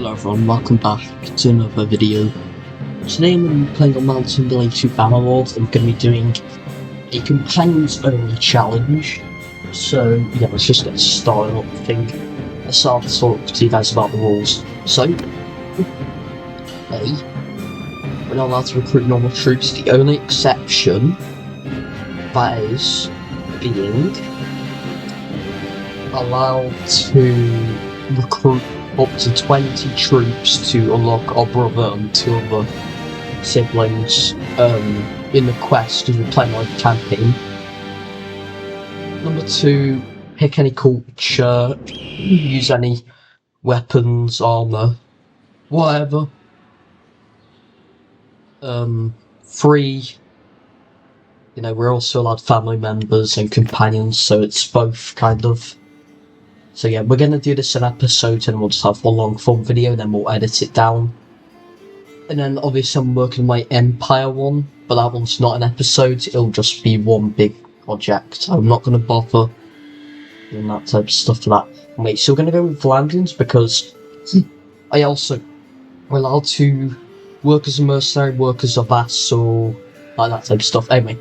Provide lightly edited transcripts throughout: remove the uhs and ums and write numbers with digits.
Hello everyone, welcome back to another video. Today I'm going to be playing on Mountain Blade 2 Bannerlord. I'm going to be doing a Companions Only challenge. So yeah, let's just get started up. I think I'll start to talk to you guys about the rules. So, A, we're not allowed to recruit normal troops. The only exception, that is, being allowed to recruit up to 20 troops to unlock our brother and 2 other siblings in the quest as we play like campaign. Number 2, pick any culture, use any weapons, armor, whatever. 3, we're also allowed family members and companions, so it's both kind of. So yeah, we're going to do this in episodes and we'll just have one long fun video, then we'll edit it down. And then obviously I'm working my Empire one, but that one's not an episode, it'll just be one big project. I'm not going to bother doing that type of stuff for that. Wait, so we're going to go with landings because we're allowed to work as a mercenary, work as a vassal, like that type of stuff. Anyway,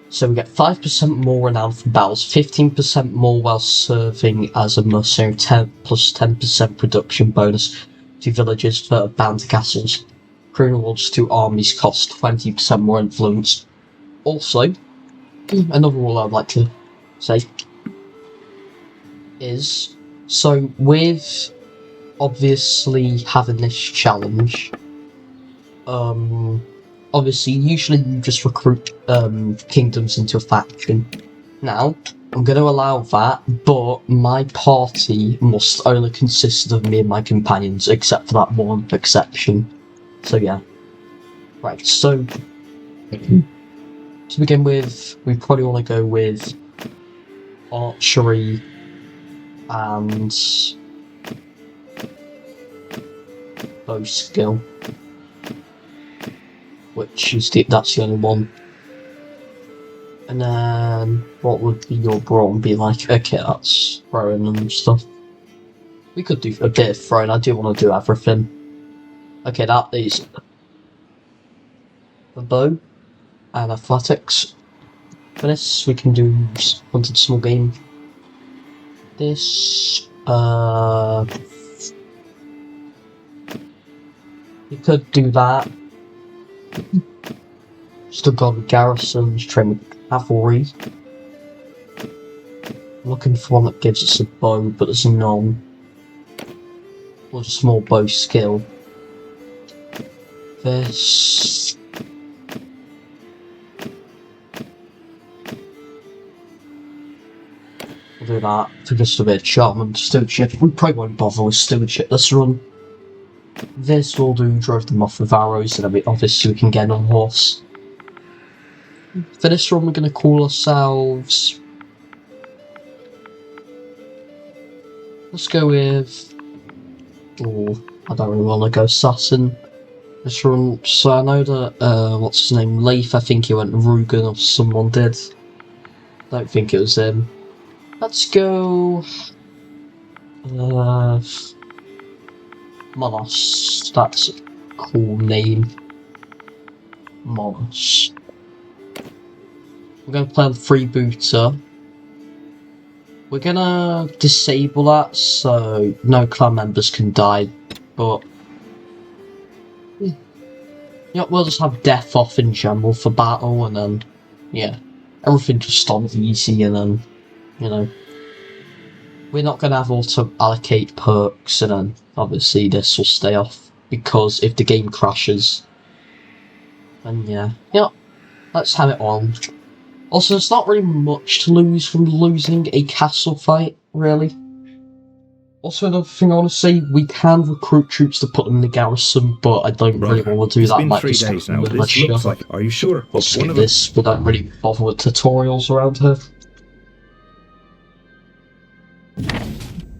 so we get 5% more renown from battles, 15% more while serving as a mercenary, 10 plus 10% production bonus to villages for bounty castles. Crew rewards to armies cost 20% more influence. Also, another rule I'd like to say is, so with obviously having this challenge, obviously usually you just recruit kingdoms into a faction. Now, I'm going to allow that, but my party must only consist of me and my companions, except for that one exception. So yeah. Right, so to begin with, we probably want to go with archery and bow skill, which is that's the only one. And then what would be your brawn be like? Okay, that's throwing and stuff. We could do a bit of throwing. I do want to do everything. Okay, that is the bow and athletics. For this, we can do hunted small game. This, we could do that. Still got garrisons, train with cavalry. I'm looking for one that gives us a bow, but there's none. Or a small bow skill. This. We'll do that for just a bit of charm and stewardship. We probably won't bother with stewardship. Let's run. This will do, drove them off with arrows, and then obviously we can get on horse. For this run, we're going to call ourselves. Let's go with. Oh, I don't really want to go assassin. This run. So I know that what's his name, Leif. I think he went Rugen, or someone did. I don't think it was him. Let's go. Monos. That's a cool name. Monos. We're going to play on freebooter. We're going to disable that so no clan members can die, but yeah, we'll just have death off in general for battle, and then yeah, everything just on easy, and then we're not going to have auto allocate perks, and then obviously this will stay off because if the game crashes, then yeah, let's have it on. Also, it's not really much to lose from losing a castle fight, really. Also, another thing I want to say, we can recruit troops to put them in the garrison, but I don't really want to do that. It's been 3 days now. This looks like. Are you sure? We'll skip this. We don't really bother with tutorials around here.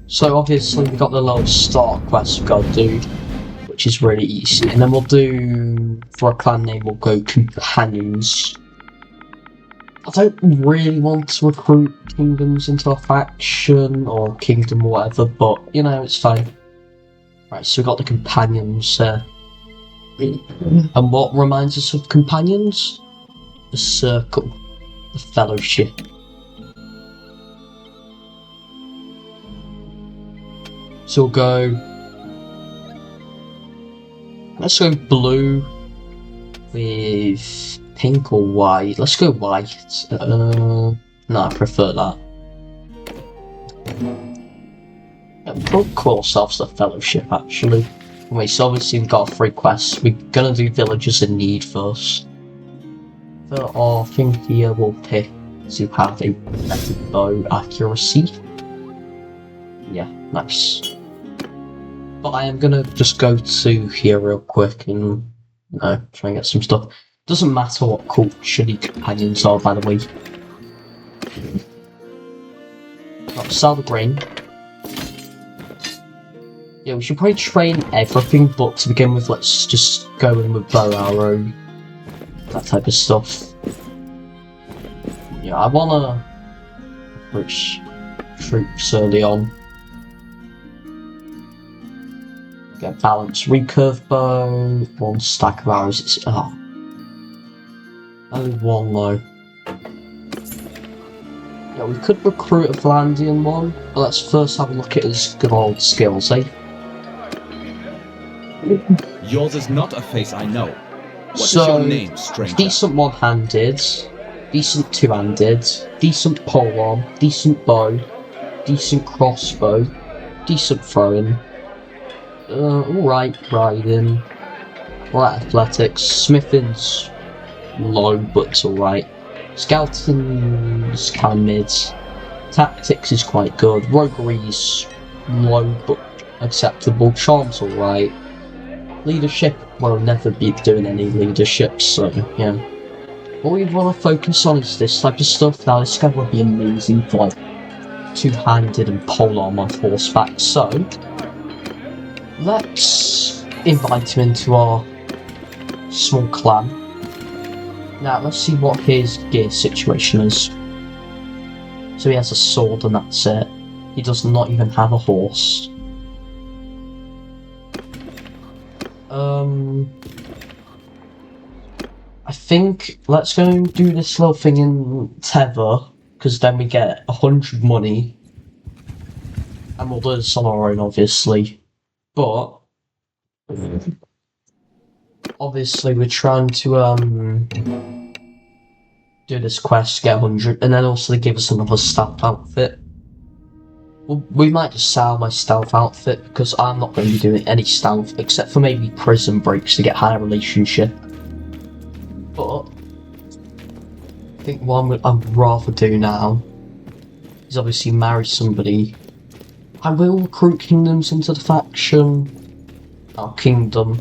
So obviously we got the little start quest we've got to do, which is really easy. And then we'll do, for a clan name, we'll go Companions. I don't really want to recruit kingdoms into a faction or kingdom or whatever, but it's fine. Right, so we got the companions there. And what reminds us of companions? The circle, the fellowship. So we'll go. Let's go blue with pink or white. Let's go white. No, I prefer that. We'll call ourselves the Fellowship, actually. Wait, so obviously we've got 3 quests. We're gonna do Villagers in Need first. For our thing here, we'll pick to have a better bow accuracy. Yeah, nice. But I am gonna just go to here real quick and try and get some stuff. Doesn't matter what culture the companions are, by the way. Oh, sell the grain. Yeah, we should probably train everything, but to begin with, let's just go in with bow arrow, that type of stuff. Yeah, I wanna recruit troops early on. Get balanced recurve bow, 1 stack of arrows. It's only 1 though. Yeah, we could recruit a Vlandian one, but let's first have a look at his good old skills, eh? Yours is not a face I know. What is your name, stranger? Decent one-handed, decent two-handed, decent polearm, decent bow, decent crossbow, decent throwing, alright riding, alright athletics, smithing's low but it's alright, scouting's kind of mid, tactics is quite good, roguery's low but acceptable, charm's alright. Leadership, we'll never be doing any leadership, so yeah. What we want to focus on is this type of stuff. Now this guy would be amazing for like two-handed and polearm on horseback, so let's invite him into our small clan. Now let's see what his gear situation is. So he has a sword and that's it. He does not even have a horse. I think let's go and do this little thing in Tether, because then we get 100 money. And we'll do this on our own, obviously. But obviously we're trying to do this quest, get 100, and then also they give us another stealth outfit. Well, we might just sell my stealth outfit, because I'm not going to be doing any stealth, except for maybe prison breaks to get higher relationship. But I think what I'd rather do now is obviously marry somebody. I will recruit kingdoms into the faction, our kingdom,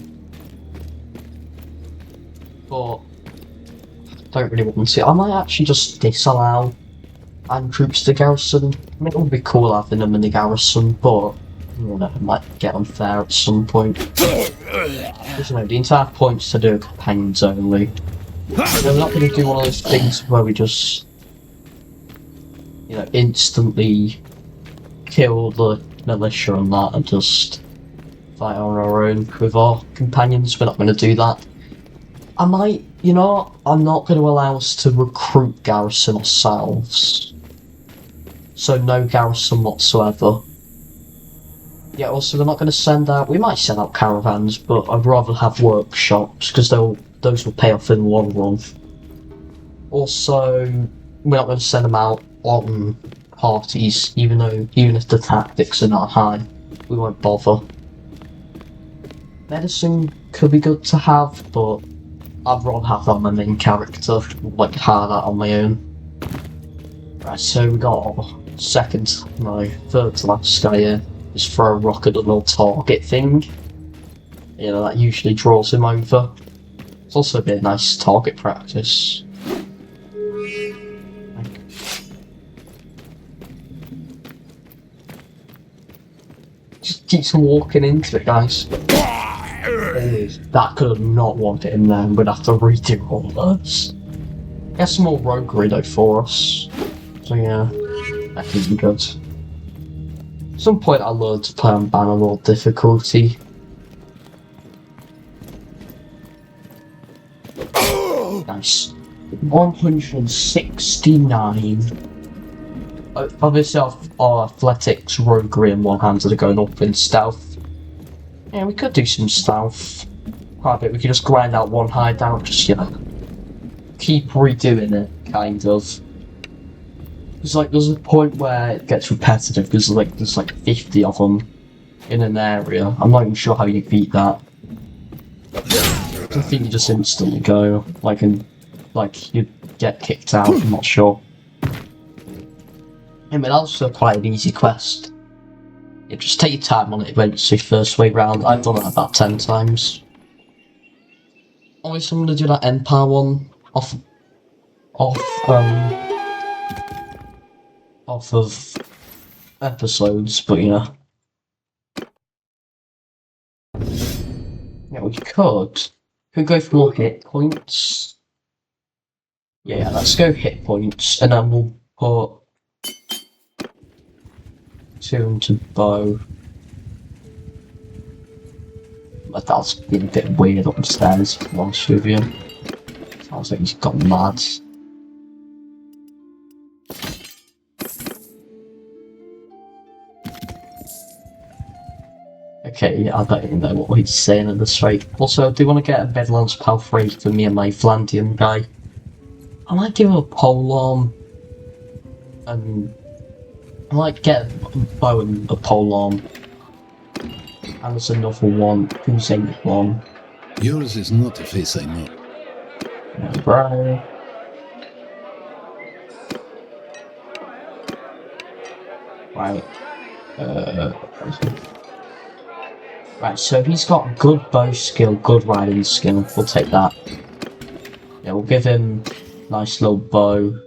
but I don't really want to. I might actually just disallow and troops to garrison. I mean, it would be cool having them in the garrison, but you know, it might get unfair at some point. Because, you know, the entire point's to do companions only. We're not going to do one of those things where we just, you know, instantly kill the militia and that and just fight on our own with our companions. We're not going to do that. I might, you know, I'm not going to allow us to recruit garrison ourselves. So no garrison whatsoever. Yeah, also we're not going to send out, we might send out caravans, but I'd rather have workshops, because those will pay off in the long run. Also, we're not going to send them out on parties, even if the tactics are not high. We won't bother. Medicine could be good to have, but I'd rather have that on my main character, like have that on my own. Right, so we got our third to last guy here. Just throw a rock at the little target thing. You know, that usually draws him over. It's also a bit nice target practice. Just keeps walking into it, guys. That could have not wanted him there. We'd have to redo all this. Get some more roguery though for us. So yeah, that could be good. At some point I learned to play on bannerlord difficulty. Nice. 169. Obviously our athletics, roguery and one-handed are going up in stealth. Yeah, we could do some stealth. Quite a bit. We could just grind out one hideout, just, you know, keep redoing it, kind of. It's like, there's a point where it gets repetitive, because there's like 50 of them in an area. I'm not even sure how you beat that. I think you just instantly go, you get kicked out, I'm not sure. I mean, that's also quite an easy quest. Yeah, just take your time on it eventually, first way round. I've done it about 10 times. Obviously, I'm gonna do that Empire one off of episodes, but yeah. Yeah, we could go for more hit points. Yeah, let's go hit points, and then we'll put 2 into bow. But that's been a bit weird upstairs, to be honest with you. Sounds like he's gone mad. Okay, yeah, I don't even know what he's saying at this rate. Also, I do want to get a Bedlands Pal 3 for me and my Flandian guy. I might give him a polearm, and I might get a bow and a polearm. And there's another one, who's one. Yours is not a face I know. Yeah, bro. Right. Right, so he's got good bow skill, good riding skill. We'll take that. Yeah, we'll give him a nice little bow.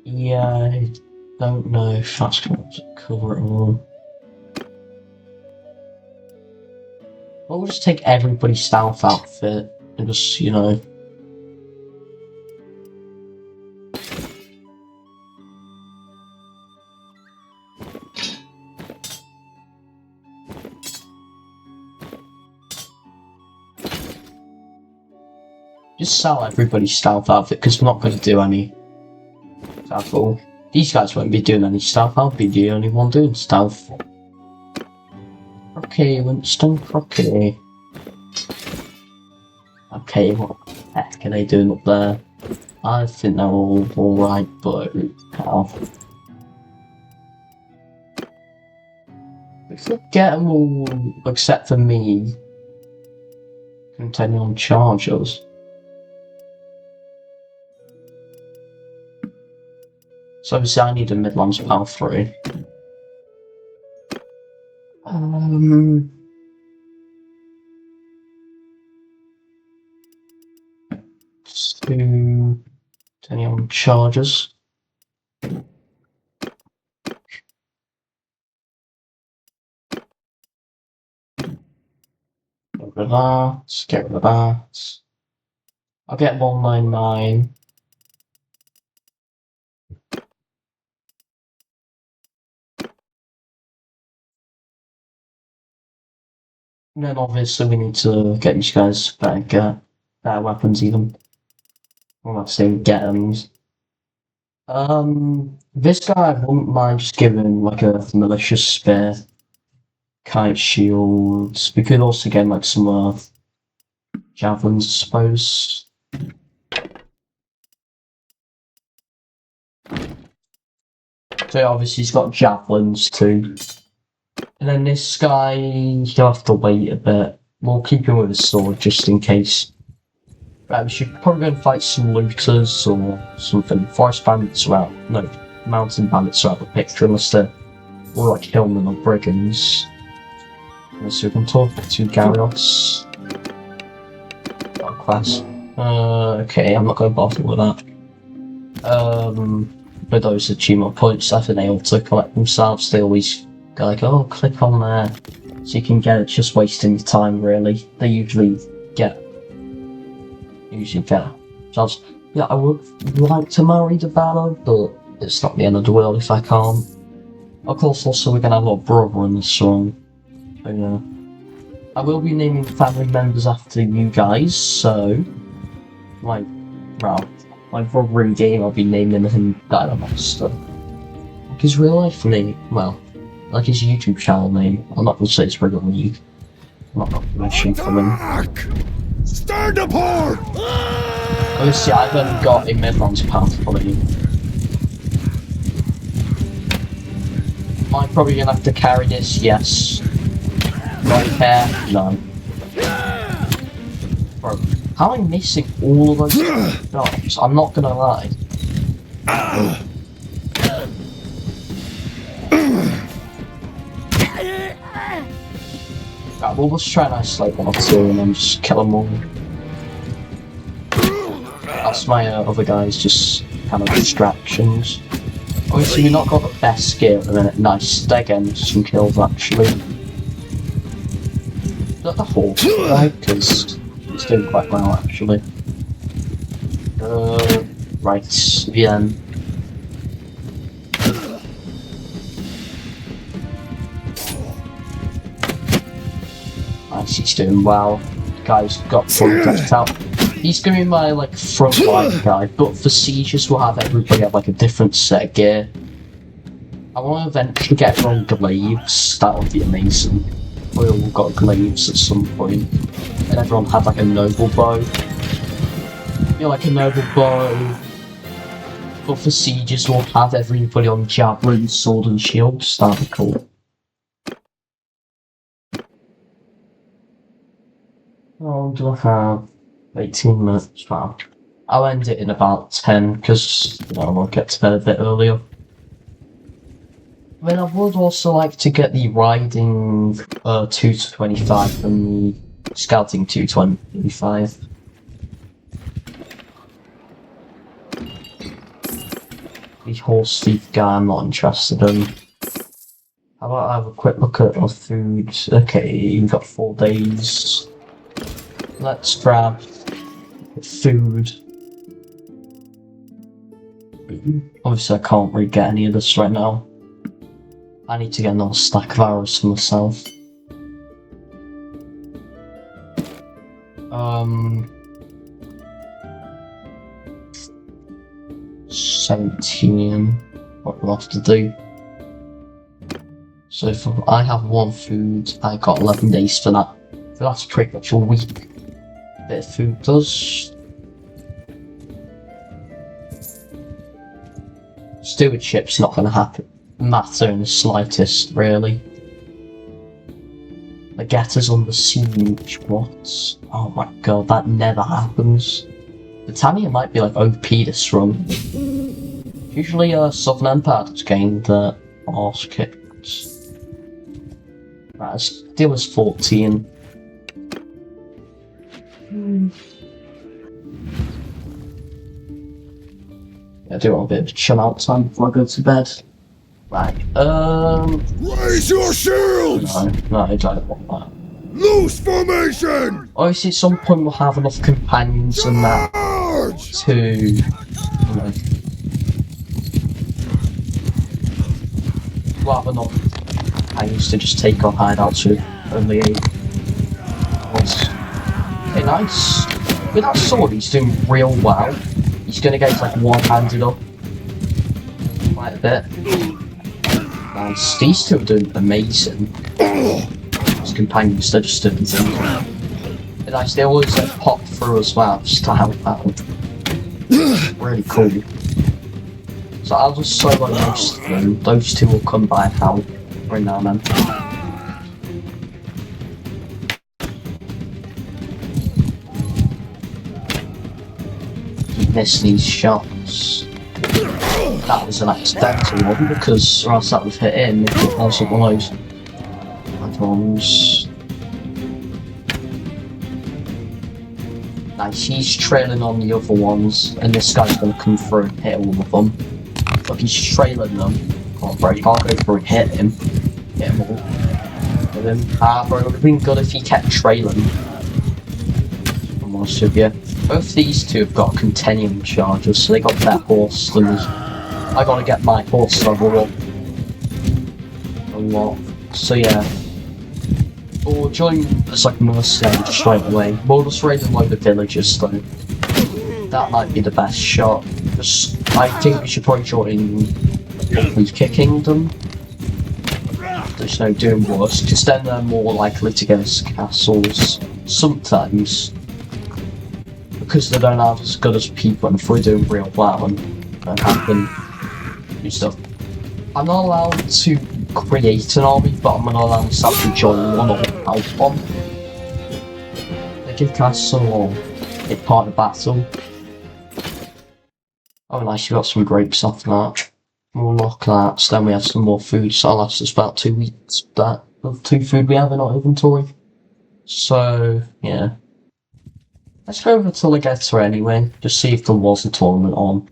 Yeah, I don't know if that's going to cover it all. Well, we'll just take everybody's stealth outfit and just, you know. Just sell everybody's stealth outfit, because we're not going to do any stealth at all. These guys won't be doing any stealth, I'll be the only one doing stealth. Okay, Winston, okay. Okay, what the heck are they doing up there? I think they're all alright, but we could get them all, except for me, continue on chargers. So obviously I need a Midlands Pal 3. Continue on chargers. Get rid of that, get rid of that. I'll get 199. And then obviously we need to get these guys better weapons even. I'm not saying get them. This guy I wouldn't mind just giving like a malicious spear, kite shields. We could also get like some javelins, I suppose. So obviously he's got javelins too. And then this guy, he'll have to wait a bit. We'll keep him with his sword just in case. Right, we should probably go and fight some looters or something. Forest bandits are out. No, mountain bandits are out of the picture unless they're all like hillmen or brigands. So we can talk to Gyros. Class. Okay, I'm not going to bother with that. But those achievement points, I think they auto collect themselves. They always go like, oh, click on there so you can get it. It's just wasting your time, really. They usually get. So I would like to marry the Valor, but it's not the end of the world if I can't. Of course, also we're gonna have our brother in this one. So, yeah. I will be naming family members after you guys, so... my brother in game, I'll be naming him Dynamaster. Like his real life name, well, like his YouTube channel name. I'm not gonna say it's regular name. I'm not got permission from him. Stand apart! Obviously, I've only got a mid-range path for you. Am I probably gonna have to carry this? Yes. Don't care? No. Bro, how am I missing all of those dogs? I'm not gonna lie. Right, we'll just try and isolate one or two and then just kill them all. That's my other guys, just kind of distractions. Obviously, we've not got the best skill at the minute. Nice, again, some kills actually. Not the horse, right? Because it's doing quite well actually. Right, Vien. Nice, he's doing well. The guy's got front left out. He's gonna be my like front line guy, but for sieges we'll have everybody have like a different set of gear. I want to eventually get everyone glaives. That would be amazing. We all got glaives at some point, and everyone had like a noble bow. You know, like a noble bow. But for sieges we'll have everybody on javelin, sword, and shields. That'd be cool. Oh, do I have 18 minutes? Wow. I'll end it in about 10 because I'll get to bed a bit earlier. I mean, I would also like to get the riding 2 to 25 and the scouting 2 to 25. The horse thief guy I'm not interested in. How about I have a quick look at our food? Okay, you've got 4 days. Let's grab food. Obviously I can't really get any of this right now. I need to get another stack of arrows for myself. 17. What we'll have to do. So if I have 1 food, I got 11 days for that. So that's pretty much a week. Bit of food does. Stewardship's not going to matter in the slightest, really. The Getter's on the siege. What? Oh my god, that never happens. Britannia might be like OP this run. Usually Southern Empire has gained the arse kicked. Right, let's deal with 14. I do want a bit of chill out time before I go to bed. Right, Raise your shields! No, I don't want that. Loose formation! Obviously, at some point we'll have enough companions and that to, we'll have enough companions to just take our hideouts with only 8. Okay, nice. With that sword, he's doing real well. He's gonna get like one-handed up quite a bit. Nice. These two are doing amazing. His companions, they're just doing amazing. Nice. They always like pop through as well, just to help out. Really cool. So I'll just solo most of them. Those two will come by help every now and then. Miss these shots. That was an accidental one because or else that would hit him if it wasn't one of those ones. Nice, he's trailing on the other ones and this guy's gonna come through and hit all of them. Look, he's trailing them. Oh bro, you can't go through and hit him. Hit them all. Hit him. Ah bro, it would have been good if he kept trailing. I'm honest with you. Both these two have got continuum charges, so they got their horse than me. I gotta get my horse level up. lot. So yeah. Or join as like mercenary straight away. We'll just raid a load of villagers though. That might be the best shot. Just, I think we should probably join Leaf Kicking them. There's no doing worse, because then they're more likely to get us castles. Sometimes. Because they don't have as good as people, and if we're doing real well and have them do stuff. I'm not allowed to create an army, but I'm not allowed to actually join one or help one. They give castle or take part in the battle. Oh nice, you got some grapes off that. We'll lock that, so then we have some more food, so that'll last us about 2 weeks. That of 2 food we have in our inventory. So, yeah. Let's go over to Legator anyway, just see if there was a tournament on.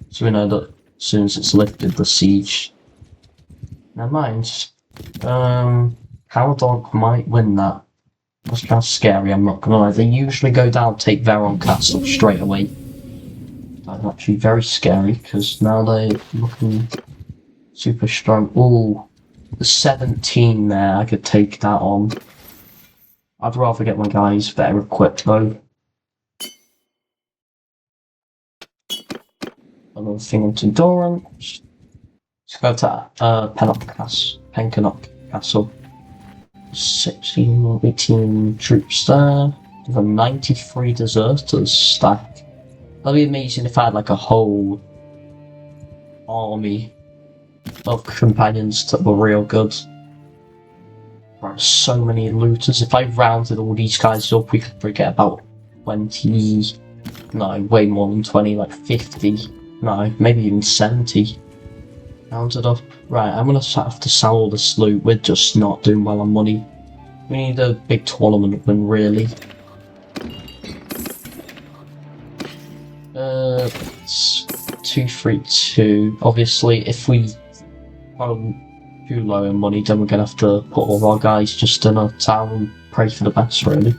So we know that as soon as it's lifted the siege. Never mind. Howdog might win that. That's kind of scary, I'm not gonna lie. They usually go down, take Veron Castle straight away. That's actually very scary, because now they're looking super strong. Ooh, the 17 there, I could take that on. I'd rather get my guys better equipped though. Another thing onto Doran. Let's go to Pencannock Castle. 16, 18 troops there. With a 93 deserters stack. That'd be amazing if I had like a whole army of companions that were real good. Right, so many looters. If I rounded all these guys up, we could get about 20. No, way more than 20, like 50. No, maybe even 70. Rounded up. Right, I'm gonna have to sell all this loot. We're just not doing well on money. We need a big tournament win, really. It's 232. Obviously, if we go too low in money, then we're gonna have to put all of our guys just in a town and pray for the best, really.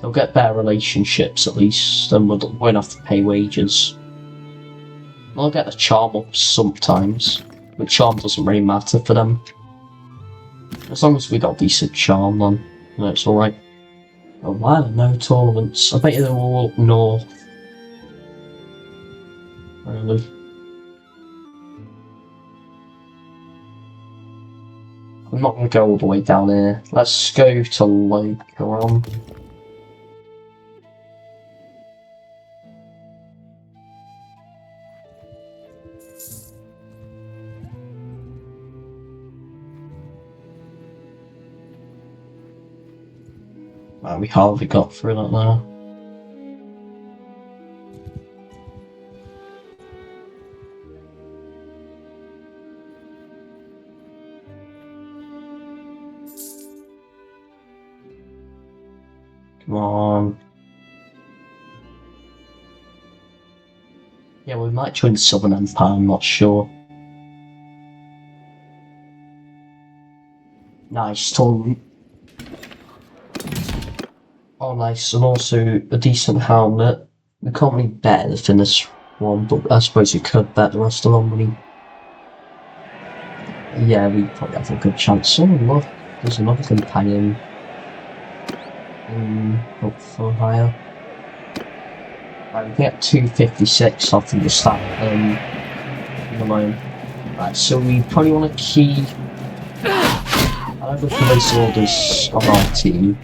They'll get better relationships at least, and we won't have to pay wages. They'll get the charm up sometimes, but charm doesn't really matter for them. As long as we got decent charm, then you know, it's alright. Oh, why are there no tournaments? I bet you they're all up north. Really? I'm not going to go all the way down here. Let's go to Locaron. Wow, we hardly got through that now. Come on. Yeah, we might join the Southern Empire, I'm not sure. Nice tournament. Oh nice, and also a decent helmet. We can't really bet anything this one, but I suppose you could bet the rest of our money. Yeah, we probably have a good chance. Oh look, there's another companion. Up for higher. Right, we get 256 off of the stat in the line. Right, so we probably want to keep either police orders of our team.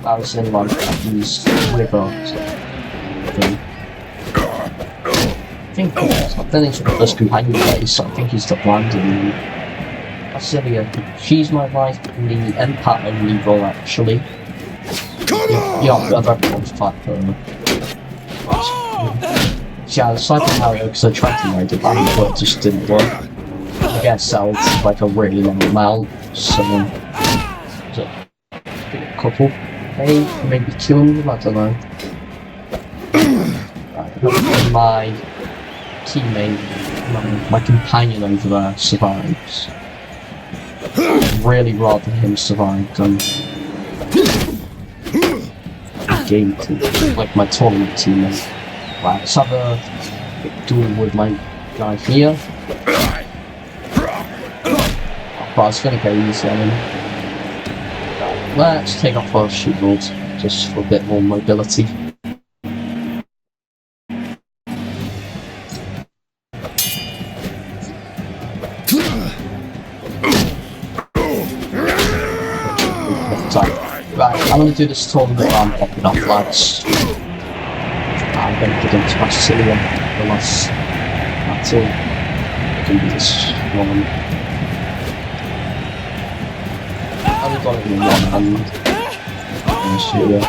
I was in like these river thing. I think it's the first companion place, so I think he's the Brandon. Asilia, she's my wife in the Empath only role actually. Yeah, I don't want to fight her. Yeah, it's like a Mario because I tried to raid it, but it just didn't work. I guess that was like a really long amount, so a couple. Maybe 200, I don't know. Right, hopefully my teammate, my companion over there survives. I'd really rather him survive than game team, like my tournament teammate. Right, let's have a quick duel with my guy here. Well, it's gonna go easy on him. Let's take off our shield just for a bit more mobility. Right, I'm gonna do this tournament where I'm popping off, lads. I'm gonna put into my silly one for the last battle. I can do this one. I've got it in one hand. I'm sure.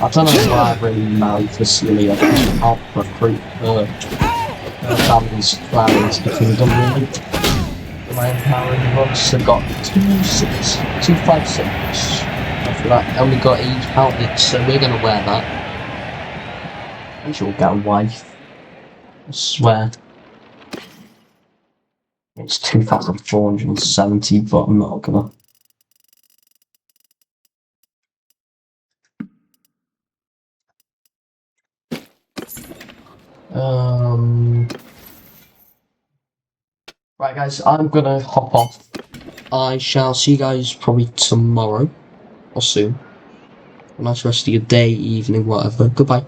I don't know why I really married for silly. I can't recruit families to the kingdom really. My empowering runs have got 256. After that, I only got 8 outlets, so we're gonna wear that. I'm sure we'll get a wife. I swear. It's 2,470, but I'm not gonna. Right guys, I'm gonna hop off. I shall see you guys probably tomorrow or soon. A nice rest of your day, evening, whatever. Goodbye.